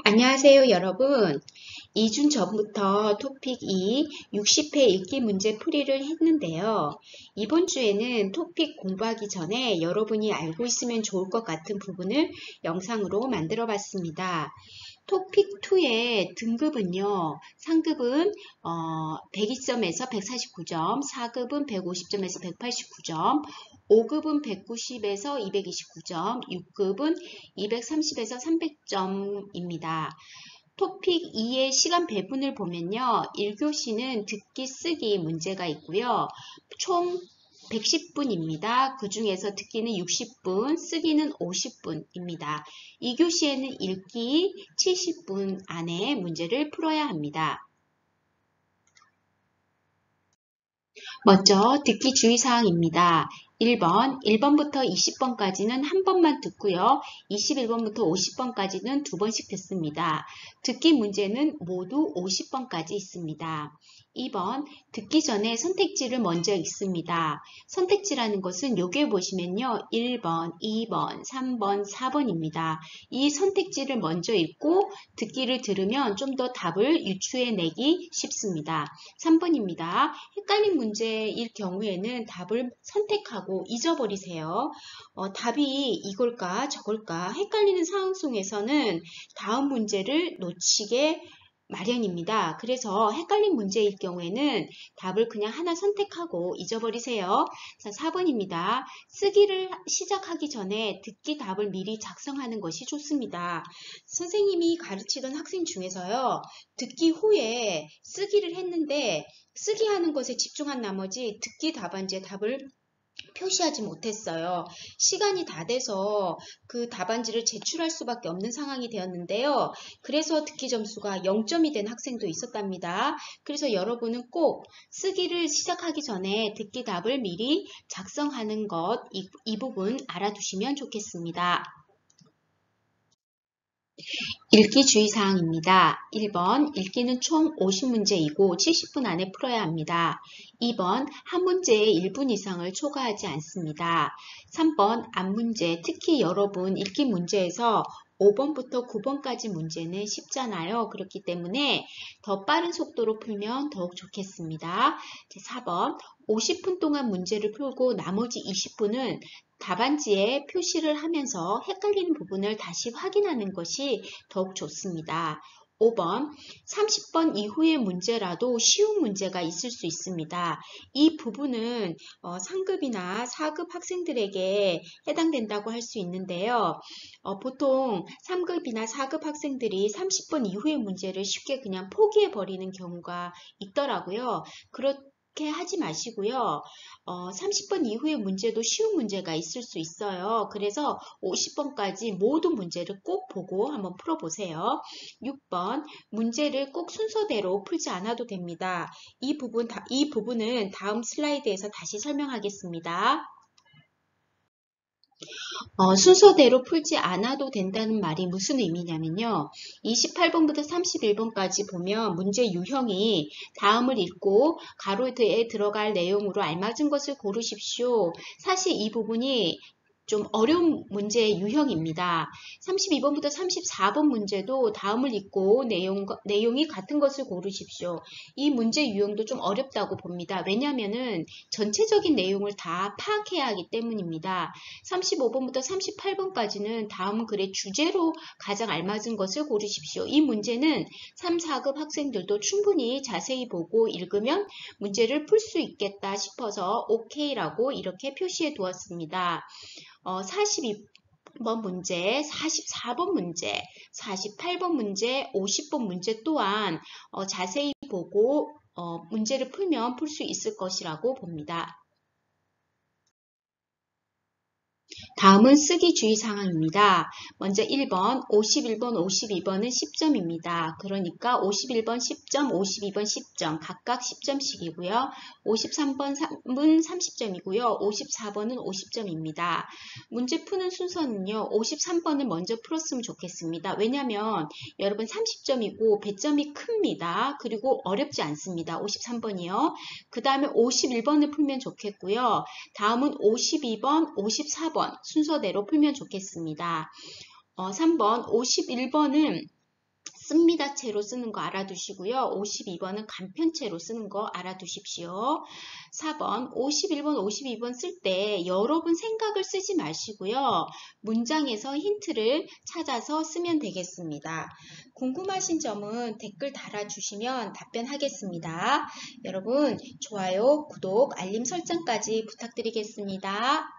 안녕하세요, 여러분. 2주 전부터 토픽 2 60회 읽기 문제 풀이를 했는데요. 이번 주에는 토픽 공부하기 전에 여러분이 알고 있으면 좋을 것 같은 부분을 영상으로 만들어 봤습니다. 토픽 2의 등급은요, 상급은 102점에서 149점, 4급은 150점에서 189점, 5급은 190에서 229점, 6급은 230에서 300점입니다. 토픽 2의 시간 배분을 보면요. 1교시는 듣기 쓰기 문제가 있고요. 총 110분입니다. 그 중에서 듣기는 60분, 쓰기는 50분입니다. 2교시에는 읽기 70분 안에 문제를 풀어야 합니다. 먼저 듣기 주의사항입니다. 1번부터 20번까지는 한 번만 듣고요. 21번부터 50번까지는 두 번씩 듣습니다. 듣기 문제는 모두 50번까지 있습니다. 2번, 듣기 전에 선택지를 먼저 읽습니다. 선택지라는 것은 여기에 보시면요. 1번, 2번, 3번, 4번입니다. 이 선택지를 먼저 읽고 듣기를 들으면 좀 더 답을 유추해내기 쉽습니다. 3번입니다. 헷갈린 문제일 경우에는 답을 선택하고 잊어버리세요. 답이 이걸까 저걸까 헷갈리는 상황 속에서는 다음 문제를 놓치게 마련입니다. 그래서 헷갈린 문제일 경우에는 답을 그냥 하나 선택하고 잊어버리세요. 자, 4번입니다. 쓰기를 시작하기 전에 듣기 답을 미리 작성하는 것이 좋습니다. 선생님이 가르치던 학생 중에서요. 듣기 후에 쓰기를 했는데 쓰기 하는 것에 집중한 나머지 듣기 답안지에 답을 표시하지 못했어요. 시간이 다 돼서 그 답안지를 제출할 수밖에 없는 상황이 되었는데요. 그래서 듣기 점수가 0점이 된 학생도 있었답니다. 그래서 여러분은 꼭 쓰기를 시작하기 전에 듣기 답을 미리 작성하는 것, 이 부분 알아두시면 좋겠습니다. 읽기 주의사항입니다. 1번, 읽기는 총 50문제이고 70분 안에 풀어야 합니다. 2번, 한 문제에 1분 이상을 초과하지 않습니다. 3번, 앞문제, 특히 여러분 읽기 문제에서 5번부터 9번까지 문제는 쉽잖아요. 그렇기 때문에 더 빠른 속도로 풀면 더욱 좋겠습니다. 4번, 50분 동안 문제를 풀고 나머지 20분은 답안지에 표시를 하면서 헷갈리는 부분을 다시 확인하는 것이 더욱 좋습니다. 5번, 30번 이후의 문제라도 쉬운 문제가 있을 수 있습니다. 이 부분은 상급이나 4급 학생들에게 해당된다고 할 수 있는데요. 보통 3급이나 4급 학생들이 30번 이후의 문제를 쉽게 그냥 포기해버리는 경우가 있더라고요. 그렇게 하지 마시고요. 30번 이후의 문제도 쉬운 문제가 있을 수 있어요. 그래서 50번까지 모든 문제를 꼭 보고 한번 풀어보세요. 6번, 문제를 꼭 순서대로 풀지 않아도 됩니다. 이 부분은 다음 슬라이드에서 다시 설명하겠습니다. 순서대로 풀지 않아도 된다는 말이 무슨 의미냐면요. 28번부터 31번까지 보면 문제 유형이 다음을 읽고 가로에 들어갈 내용으로 알맞은 것을 고르십시오. 사실 이 부분이 좀 어려운 문제의 유형입니다. 32번부터 34번 문제도 다음을 읽고 내용이 같은 것을 고르십시오. 이 문제 유형도 좀 어렵다고 봅니다. 왜냐하면은 전체적인 내용을 다 파악해야 하기 때문입니다. 35번부터 38번까지는 다음 글의 주제로 가장 알맞은 것을 고르십시오. 이 문제는 3, 4급 학생들도 충분히 자세히 보고 읽으면 문제를 풀 수 있겠다 싶어서 OK라고 이렇게 표시해 두었습니다. 42번 문제, 44번 문제, 48번 문제, 50번 문제 또한 자세히 보고 문제를 풀면 풀 수 있을 것이라고 봅니다. 다음은 쓰기 주의 사항입니다. 먼저 1번, 51번, 52번은 10점입니다. 그러니까 51번 10점, 52번 10점, 각각 10점씩이고요. 53번은 30점이고요. 54번은 50점입니다. 문제 푸는 순서는요. 53번을 먼저 풀었으면 좋겠습니다. 왜냐하면 여러분 30점이고 배점이 큽니다. 그리고 어렵지 않습니다. 53번이요. 그 다음에 51번을 풀면 좋겠고요. 다음은 52번, 54번 순서대로 풀면 좋겠습니다. 3번, 51번은 씁니다체로 쓰는 거 알아두시고요. 52번은 간편체로 쓰는 거 알아두십시오. 4번, 51번, 52번 쓸 때 여러분 생각을 쓰지 마시고요. 문장에서 힌트를 찾아서 쓰면 되겠습니다. 궁금하신 점은 댓글 달아주시면 답변하겠습니다. 여러분, 좋아요, 구독, 알림 설정까지 부탁드리겠습니다.